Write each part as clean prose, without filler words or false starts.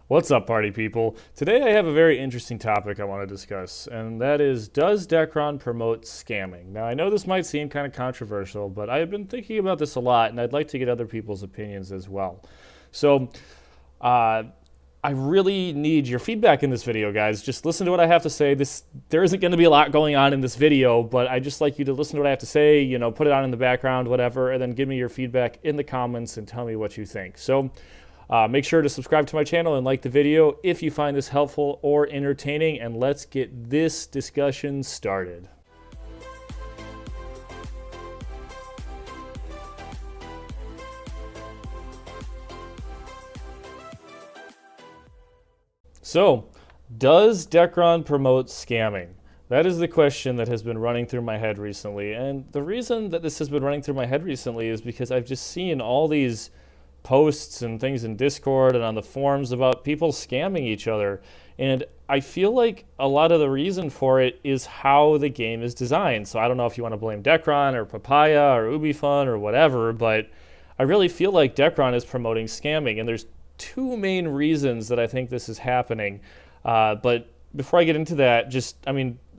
What's up, party people? Today I have a very interesting topic I want to discuss, and that is, does Dekaron promote scamming? Now, I know this might seem kind of controversial, but I have been thinking about this a lot, and I'd like to get other people's opinions as well. So, I really need your feedback in this video, guys. Just listen to what I have to say. There isn't going to be a lot going on in this video, but I just like you to listen to what I have to say, put it on in the background, whatever, and then give me your feedback in the comments and tell me what you think. So, make sure to subscribe to my channel and like the video if you find this helpful or entertaining, and let's get this discussion started. So, does Dekaron promote scamming? That is the question that has been running through my head recently, and the reason that this has been running through my head recently is because I've just seen all these posts and things in Discord and on the forums about people scamming each other. And I feel like a lot of the reason for it is how the game is designed. So I don't know if you want to blame Dekaron or Papaya or UbiFun or whatever, but I really feel like Dekaron is promoting scamming. And there's two main reasons that I think this is happening. But before I get into that,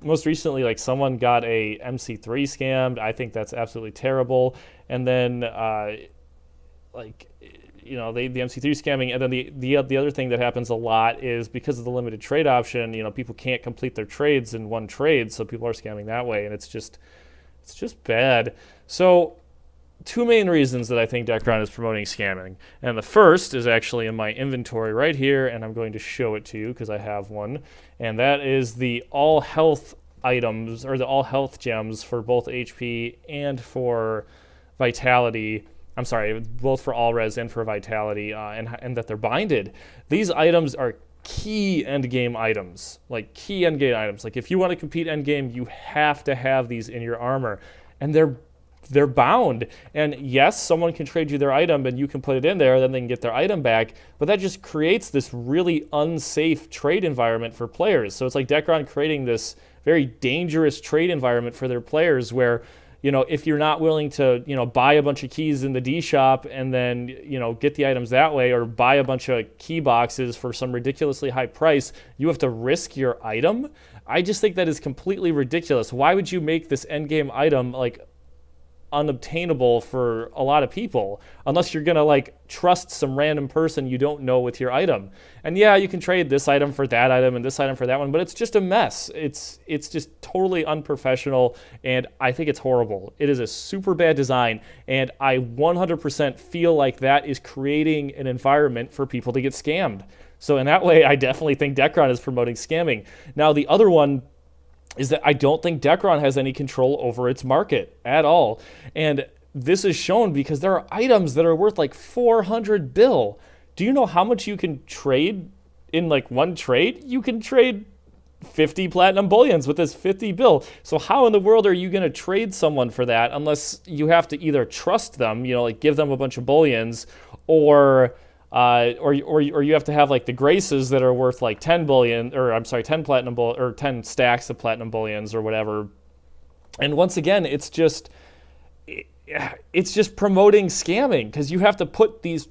most recently, like, someone got a MC3 scammed. I think that's absolutely terrible. And then the MC3 scamming, and then the other thing that happens a lot is because of the limited trade option, people can't complete their trades in one trade, so people are scamming that way, and it's just bad. So, two main reasons that I think Dekaron is promoting scamming, and the first is actually in my inventory right here, and I'm going to show it to you because I have one, and that is the all health items, or the all health gems for both HP and for Vitality. I'm sorry, both for all res and for vitality, and that they're binded. These items are key endgame items, like key endgame items. Like, if you want to compete endgame, you have to have these in your armor, and they're bound. And yes, someone can trade you their item, and you can put it in there, then they can get their item back. But that just creates this really unsafe trade environment for players. So it's like Dekaron creating this very dangerous trade environment for their players, where if you're not willing to, buy a bunch of keys in the D shop and then, get the items that way, or buy a bunch of key boxes for some ridiculously high price, you have to risk your item. I just think that is completely ridiculous. Why would you make this endgame item, like, unobtainable for a lot of people, unless you're gonna trust some random person you don't know with your item? And yeah, you can trade this item for that item and this item for that one, but it's just a mess. It's just totally unprofessional, and I think it's horrible. It is a super bad design, and I 100% feel like that is creating an environment for people to get scammed. So in that way, I definitely think Dekaron is promoting scamming. Now, the other one is that I don't think Dekaron has any control over its market at all. And this is shown because there are items that are worth like 400 bill. Do you know how much you can trade in one trade? You can trade 50 platinum bullions with this 50 bill. So how in the world are you going to trade someone for that unless you have to either trust them, give them a bunch of bullions, or you have to have the graces that are worth 10 platinum or 10 stacks of platinum bullions or whatever. And once again, it's just promoting scamming, because you have to put because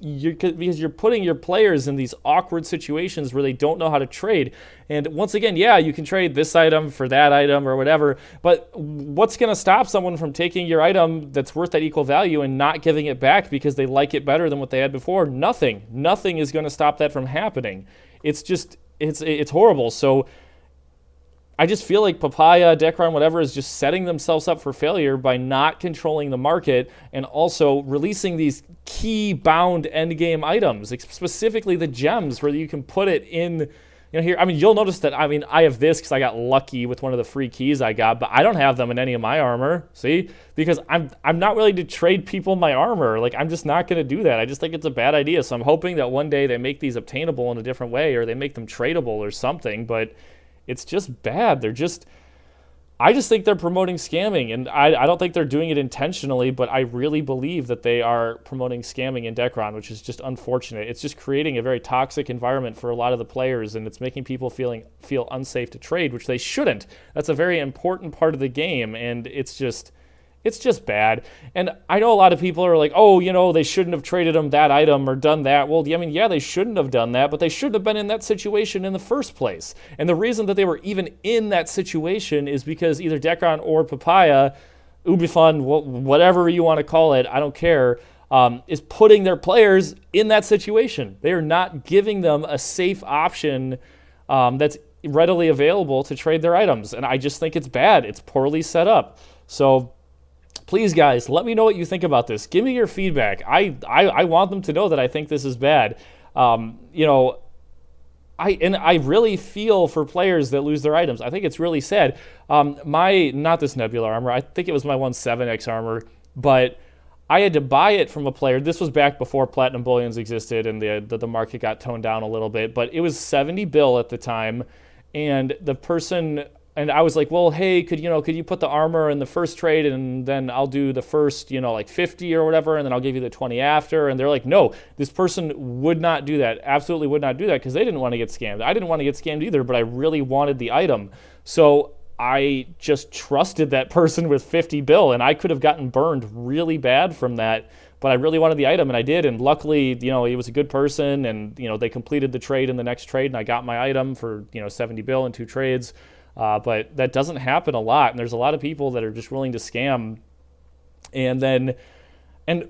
you're putting your players in these awkward situations where they don't know how to trade. And once again, yeah, you can trade this item for that item or whatever, but what's going to stop someone from taking your item that's worth that equal value and not giving it back because they like it better than what they had before? Nothing is going to stop that from happening. It's horrible. So I just feel like Papaya, Dekaron, whatever, is just setting themselves up for failure by not controlling the market and also releasing these key bound endgame items, specifically the gems, where you can put it in here. You'll notice that, I have this because I got lucky with one of the free keys I got, but I don't have them in any of my armor, see? Because I'm not willing to trade people my armor. I'm just not going to do that. I just think it's a bad idea. So I'm hoping that one day they make these obtainable in a different way, or they make them tradable or something, but it's just bad. I just think they're promoting scamming, and I don't think they're doing it intentionally, but I really believe that they are promoting scamming in Dekaron, which is just unfortunate. It's just creating a very toxic environment for a lot of the players, and it's making people feel unsafe to trade, which they shouldn't. That's a very important part of the game, and it's It's just bad. And I know a lot of people are like, oh, they shouldn't have traded him that item or done that. Well, I mean, yeah, they shouldn't have done that, but they shouldn't have been in that situation in the first place. And the reason that they were even in that situation is because either Dekaron or Papaya, Ubifun, whatever you want to call it, I don't care, is putting their players in that situation. They are not giving them a safe option that's readily available to trade their items. And I just think it's bad. It's poorly set up. So please, guys, let me know what you think about this. Give me your feedback. I want them to know that I think this is bad. I really feel for players that lose their items. I think it's really sad. Not this Nebula armor. I think it was my 1/7X armor, but I had to buy it from a player. This was back before Platinum Bullions existed and the market got toned down a little bit, but it was 70 bill at the time. And the person, and I was like, well, hey, could you put the armor in the first trade and then I'll do the first, like 50 or whatever, and then I'll give you the 20 after. And they're like, no, this person would not do that. Absolutely would not do that because they didn't want to get scammed. I didn't want to get scammed either, but I really wanted the item. So I just trusted that person with 50 bill, and I could have gotten burned really bad from that. But I really wanted the item, and I did. And luckily, he was a good person, and they completed the trade in the next trade, and I got my item for 70 bill in 2 trades. But that doesn't happen a lot, and there's a lot of people that are just willing to scam. And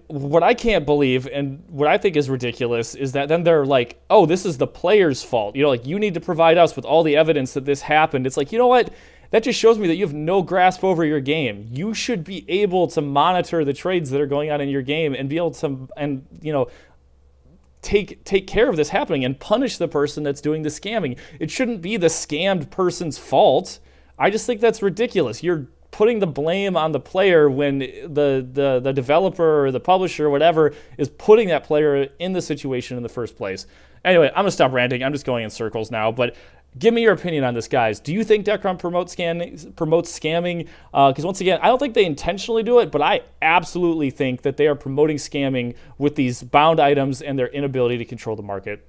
what I can't believe, and what I think is ridiculous, is that then they're like, oh, this is the player's fault. You need to provide us with all the evidence that this happened. It's like, you know what? That just shows me that you have no grasp over your game. You should be able to monitor the trades that are going on in your game and be able to, take care of this happening and punish the person that's doing the scamming. It shouldn't be the scammed person's fault. I just think that's ridiculous. You're putting the blame on the player when the developer or the publisher or whatever is putting that player in the situation in the first place. Anyway, I'm going to stop ranting. I'm just going in circles now, but give me your opinion on this, guys. Do you think Dekaron promotes scamming? Because once again, I don't think they intentionally do it, but I absolutely think that they are promoting scamming with these bound items and their inability to control the market.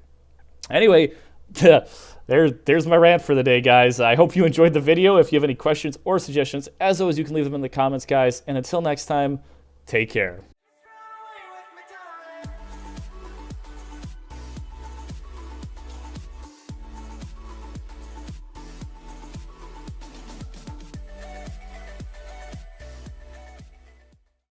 Anyway, there's my rant for the day, guys. I hope you enjoyed the video. If you have any questions or suggestions, as always, you can leave them in the comments, guys. And until next time, take care.